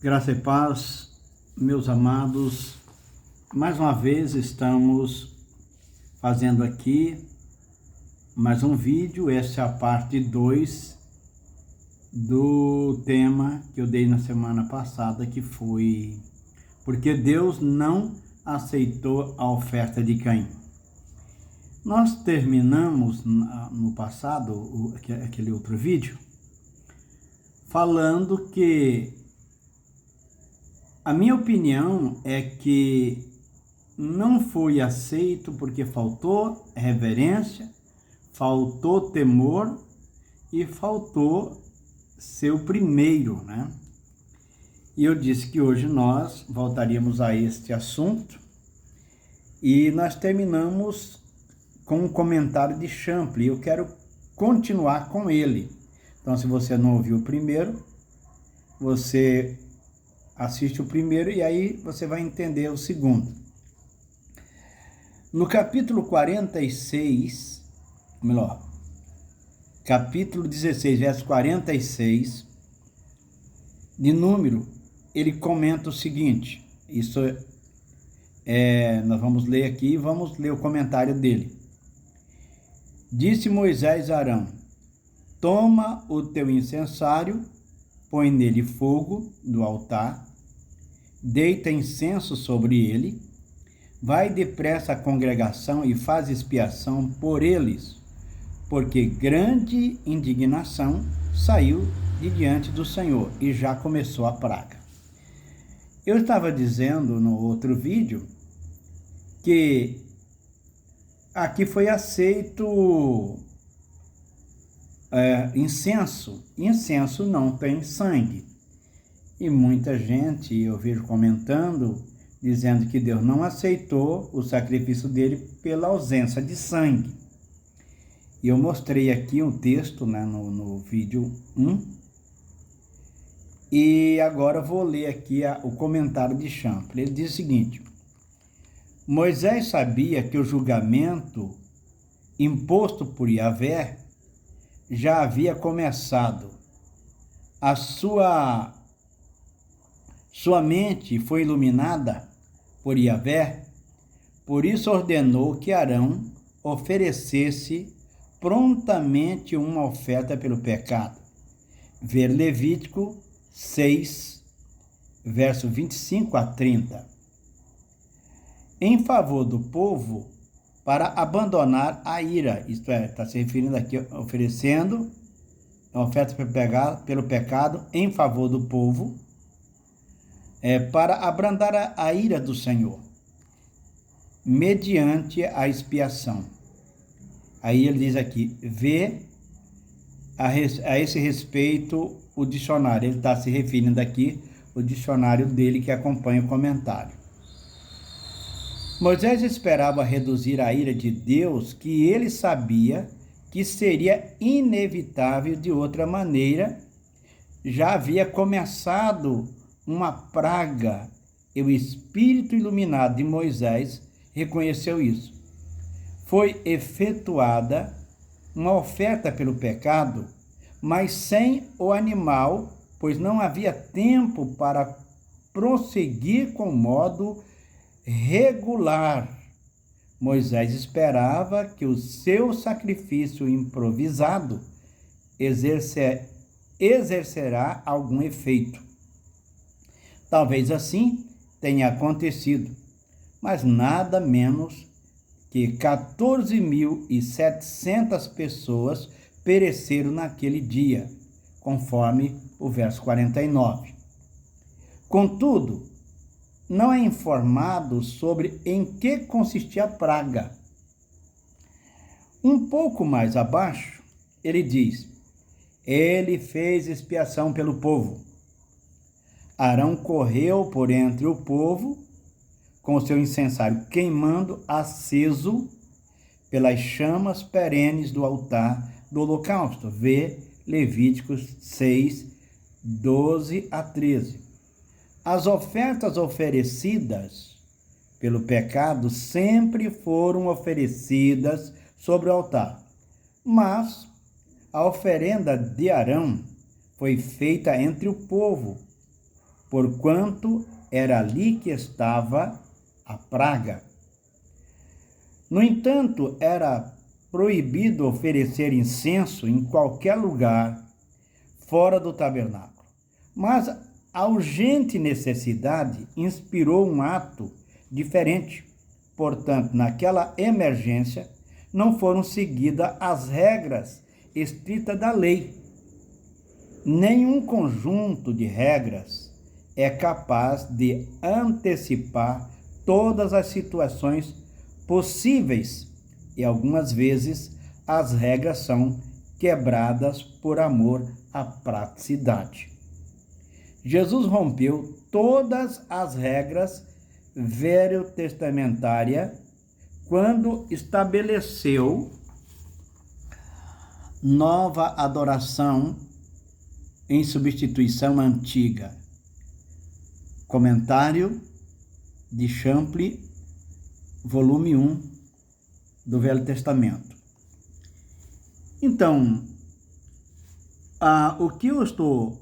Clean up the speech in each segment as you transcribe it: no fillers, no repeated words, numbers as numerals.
Graça e paz, meus amados. Mais uma vez estamos fazendo aqui mais um vídeo. Essa é a parte 2 do tema que eu dei na semana passada, que foi porque Deus não aceitou a oferta de Caim. Nós terminamos no passado, aquele outro vídeo, falando que a minha opinião é que não foi aceito porque faltou reverência, faltou temor e faltou ser o primeiro, né? E eu disse que hoje nós voltaríamos a este assunto e nós terminamos com um comentário de Champlin. Eu quero continuar com ele. Então, se você não ouviu o primeiro, você assiste o primeiro e aí você vai entender o segundo. No capítulo 46, capítulo 16, verso 46, de Número, ele comenta o seguinte, nós vamos ler aqui, vamos ler o comentário dele. Disse Moisés a Arão: toma o teu incensário, põe nele fogo do altar, deita incenso sobre ele, vai depressa à congregação e faz expiação por eles, porque grande indignação saiu de diante do Senhor e já começou a praga. Eu estava dizendo no outro vídeo que aqui foi aceito incenso. Incenso não tem sangue. E muita gente, eu vejo comentando, dizendo que Deus não aceitou o sacrifício dele pela ausência de sangue. E eu mostrei aqui um texto, né, no vídeo 1. E agora eu vou ler aqui o comentário de Champlin. Ele diz o seguinte: Moisés sabia que o julgamento imposto por Yahvé já havia começado. A sua mente foi iluminada por Yahvé, por isso ordenou que Arão oferecesse prontamente uma oferta pelo pecado. Ver Levítico 6, verso 25 a 30. Em favor do povo, para abandonar a ira, isto é, está se referindo aqui, oferecendo a oferta pelo pecado em favor do povo, para abrandar a ira do Senhor, mediante a expiação. Aí ele diz aqui, vê a esse respeito o dicionário, ele está se referindo aqui o dicionário dele que acompanha o comentário. Moisés esperava reduzir a ira de Deus, que ele sabia que seria inevitável de outra maneira. Já havia começado uma praga, e o espírito iluminado de Moisés reconheceu isso. Foi efetuada uma oferta pelo pecado, mas sem o animal, pois não havia tempo para prosseguir com modo regular. Moisés esperava que o seu sacrifício improvisado exercerá algum efeito. Talvez assim tenha acontecido, mas nada menos que 14.700 pessoas pereceram naquele dia, conforme o verso 49. Contudo, não é informado sobre em que consistia a praga. Um pouco mais abaixo, ele diz: ele fez expiação pelo povo. Arão correu por entre o povo, com o seu incensário queimando aceso pelas chamas perenes do altar do holocausto. Vê Levíticos 6, 12 a 13. As ofertas oferecidas pelo pecado sempre foram oferecidas sobre o altar, mas a oferenda de Arão foi feita entre o povo, porquanto era ali que estava a praga. No entanto, era proibido oferecer incenso em qualquer lugar fora do tabernáculo. Mas a urgente necessidade inspirou um ato diferente. Portanto, naquela emergência, não foram seguidas as regras estritas da lei. Nenhum conjunto de regras é capaz de antecipar todas as situações possíveis e algumas vezes as regras são quebradas por amor à praticidade. Jesus rompeu todas as regras veterotestamentárias quando estabeleceu nova adoração em substituição à antiga. Comentário de Champlin, volume 1 do Velho Testamento. Então, o que eu estou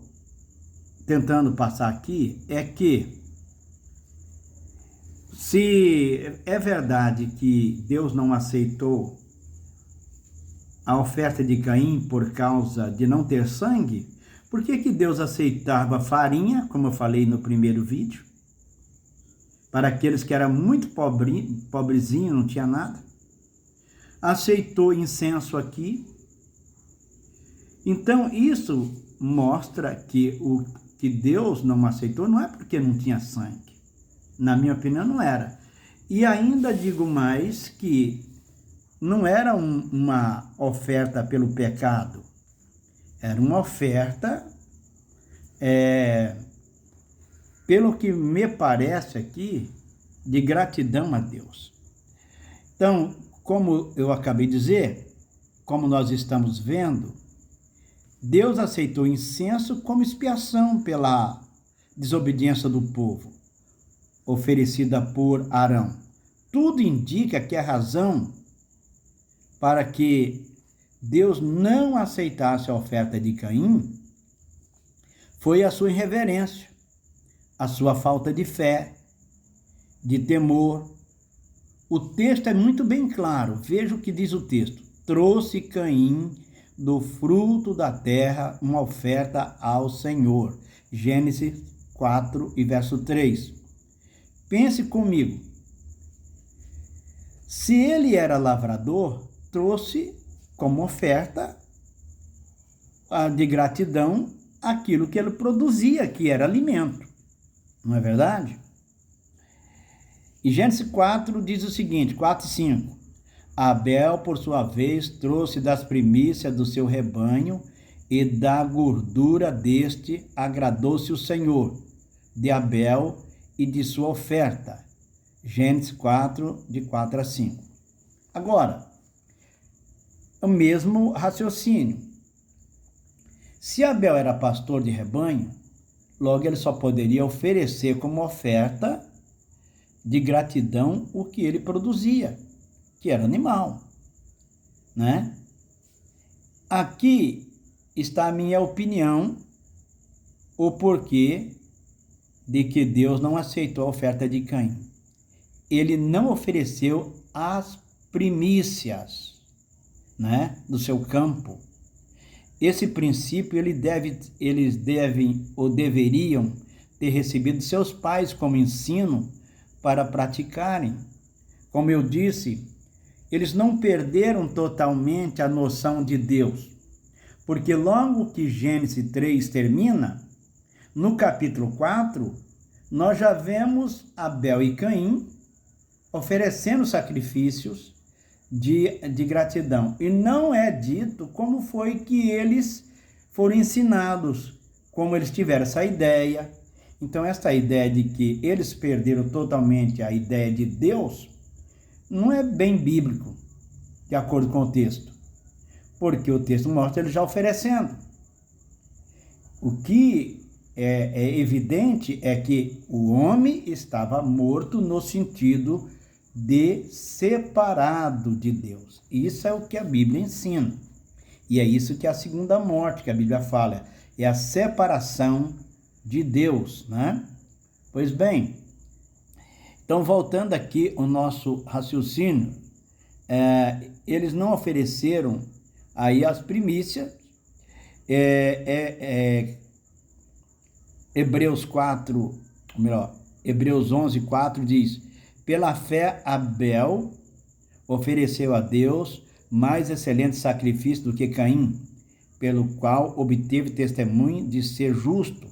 tentando passar aqui é que, se é verdade que Deus não aceitou a oferta de Caim por causa de não ter sangue, por que Deus aceitava farinha, como eu falei no primeiro vídeo, para aqueles que eram muito pobrezinhos, não tinha nada? Aceitou incenso aqui. Então, isso mostra que o que Deus não aceitou não é porque não tinha sangue. Na minha opinião, não era. E ainda digo mais que não era uma oferta pelo pecado. Era uma oferta, pelo que me parece aqui, de gratidão a Deus. Então, como eu acabei de dizer, como nós estamos vendo, Deus aceitou incenso como expiação pela desobediência do povo, oferecida por Arão. Tudo indica que a razão para que Deus não aceitasse a oferta de Caim foi a sua irreverência, a sua falta de fé, de temor. O texto é muito bem claro. Veja o que diz o texto. Trouxe Caim do fruto da terra uma oferta ao Senhor. Gênesis 4 e verso 3. Pense comigo. Se ele era lavrador, trouxe como oferta de gratidão aquilo que ele produzia, que era alimento. Não é verdade? E Gênesis 4 diz o seguinte, 4 e 5. Abel, por sua vez, trouxe das primícias do seu rebanho e da gordura deste agradou-se o Senhor, de Abel e de sua oferta. Gênesis 4, de 4 a 5. Agora, o mesmo raciocínio. Se Abel era pastor de rebanho, logo ele só poderia oferecer como oferta de gratidão o que ele produzia, que era animal, né? Aqui está a minha opinião, o porquê de que Deus não aceitou a oferta de Caim. Ele não ofereceu as primícias, né, do seu campo. Esse princípio eles devem ou deveriam ter recebido seus pais como ensino para praticarem. Como eu disse, eles não perderam totalmente a noção de Deus, porque logo que Gênesis 3 termina, no capítulo 4, nós já vemos Abel e Caim oferecendo sacrifícios de gratidão. E não é dito como foi que eles foram ensinados, como eles tiveram essa ideia. Então, essa ideia de que eles perderam totalmente a ideia de Deus, não é bem bíblico, de acordo com o texto. Porque o texto mostra ele já oferecendo. O que é evidente é que o homem estava morto no sentido de separado de Deus. Isso é o que a Bíblia ensina. E é isso que é a segunda morte que a Bíblia fala. É a separação de Deus, né? Pois bem, então voltando aqui o nosso raciocínio, eles não ofereceram aí as primícias. Hebreus 4, ou melhor, Hebreus 11:4 diz: pela fé Abel ofereceu a Deus mais excelente sacrifício do que Caim, pelo qual obteve testemunho de ser justo,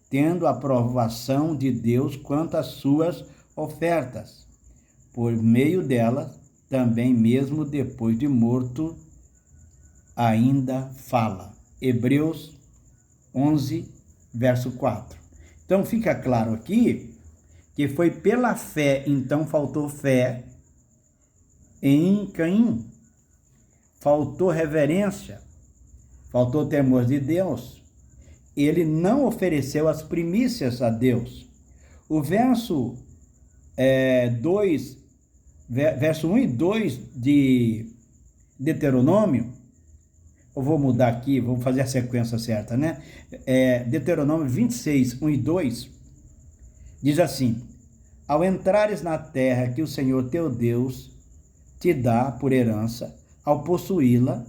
tendo a aprovação de Deus quanto às suas ofertas. Por meio delas, também mesmo depois de morto, ainda fala. Hebreus 11, verso 4. Então fica claro aqui que foi pela fé, então faltou fé em Caim, faltou reverência, faltou temor de Deus. Ele não ofereceu as primícias a Deus. O verso 1 e 2 de Deuteronômio, eu vou mudar aqui, vou fazer a sequência certa, né? Deuteronômio 26, 1 e 2, diz assim: ao entrares na terra que o Senhor teu Deus te dá por herança, ao possuí-la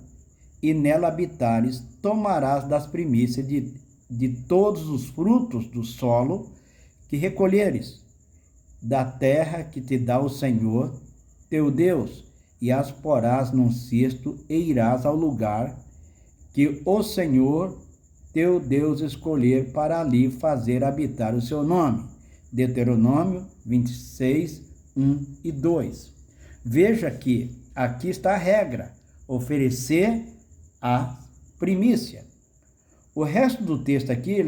e nela habitares, tomarás das primícias de todos os frutos do solo que recolheres, da terra que te dá o Senhor teu Deus, e as porás num cesto e irás ao lugar que o Senhor teu Deus escolher para ali fazer habitar o seu nome. Deuteronômio 26, 1 e 2. Veja que aqui está a regra: oferecer a primícia. O resto do texto aqui,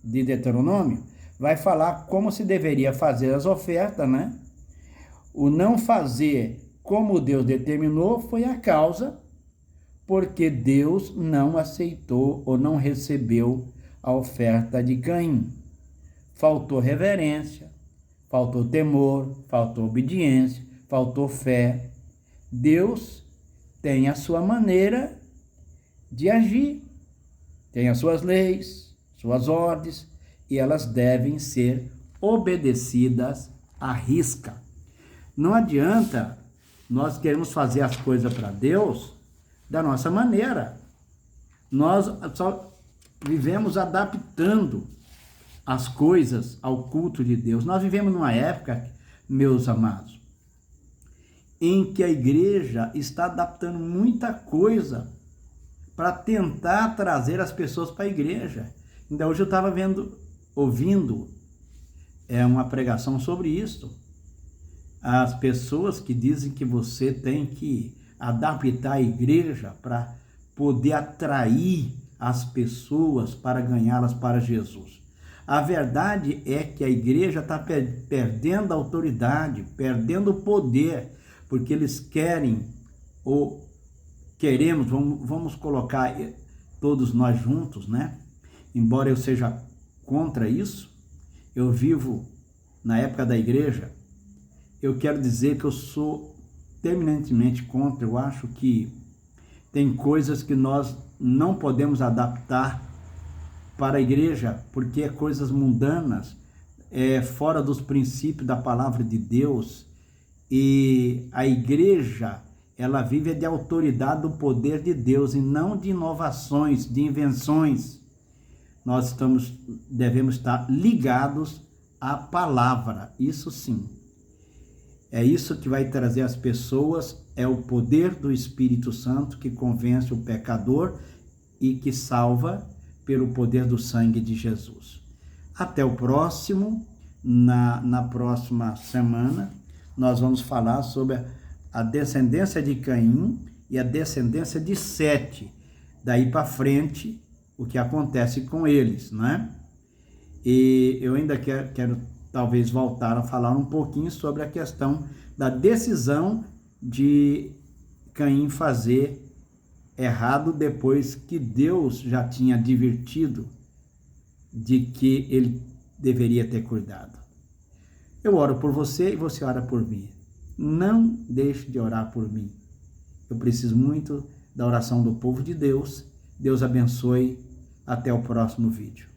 de Deuteronômio, vai falar como se deveria fazer as ofertas, né? O não fazer como Deus determinou foi a causa porque Deus não aceitou ou não recebeu a oferta de Caim. Faltou reverência, faltou temor, faltou obediência, faltou fé. Deus tem a sua maneira de agir, tem as suas leis, suas ordens, e elas devem ser obedecidas à risca. Não adianta nós queremos fazer as coisas para Deus da nossa maneira. Nós só vivemos adaptando as coisas ao culto de Deus. Nós vivemos numa época, meus amados, em que a igreja está adaptando muita coisa para tentar trazer as pessoas para a igreja. Então hoje eu estava ouvindo uma pregação sobre isso. As pessoas que dizem que você tem que adaptar a igreja para poder atrair as pessoas para ganhá-las para Jesus. A verdade é que a igreja está perdendo a autoridade, perdendo o poder, porque eles querem, ou queremos, vamos colocar todos nós juntos, né? Embora eu seja contra isso, eu vivo na época da igreja, eu quero dizer que eu sou terminantemente contra. Eu acho que tem coisas que nós não podemos adaptar para a igreja, porque é coisas mundanas, fora dos princípios da palavra de Deus, e a igreja, ela vive de autoridade do poder de Deus e não de inovações, de invenções. Nós devemos estar ligados à palavra, isso sim. É isso que vai trazer as pessoas, é o poder do Espírito Santo que convence o pecador e que salva pelo poder do sangue de Jesus. Até o próximo, na próxima semana, nós vamos falar sobre a descendência de Caim e a descendência de Sete. Daí para frente, o que acontece com eles, né? E eu ainda quero talvez voltar a falar um pouquinho sobre a questão da decisão de Caim fazer errado depois que Deus já tinha advertido de que ele deveria ter cuidado. Eu oro por você e você ora por mim. Não deixe de orar por mim. Eu preciso muito da oração do povo de Deus. Deus abençoe. Até o próximo vídeo.